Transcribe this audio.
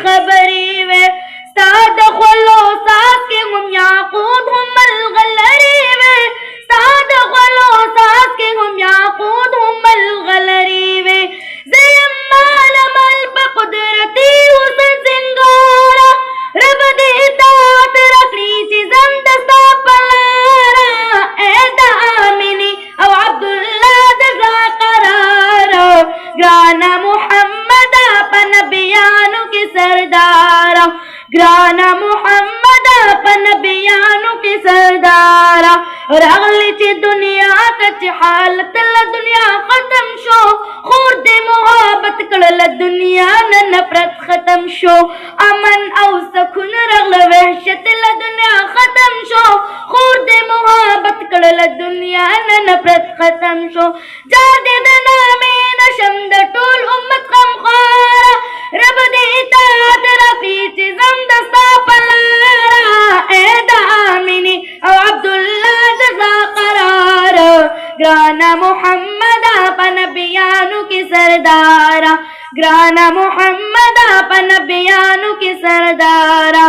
खबरी वे साद खलो सास के हम याकूत हम अलगलरी वे साद खलो सास के हम याकूत हम अलगलरी वे ज़यम्माल मल बकुदरती हुसन सिंगारा रब देता रखनी चिज़म दस्ता पलारा ए दामिनी अब अब्दुल्ला दज़ा करारा ग्राना मुहम्मद अपन बियानों के सरदारा ग्राना मुहम्मद अपन बियानों के सरदारा और अगली ची दुनिया कच हालत ला दुनिया खत्म शो खुर्द मोहब्बत कड़ल दुनिया न नफरत खत्म शो अमन औ सकुन रगल वहशत ला दुनिया खत्म शो खुर्द मोहब्बत कड़ल दुनिया न नफरत खत्म शो जादे दनामे नशम द टोल उम्मत कम खारा रब देता तेरा पीछ जम दस्ता पलारा ए दामिनी औ अब्दुल्ला जज़ा करारा ग्राना मुहम्मद अपन बियानों की सरदारा ग्राना मुहम्मद अपन बियानों की सरदारा।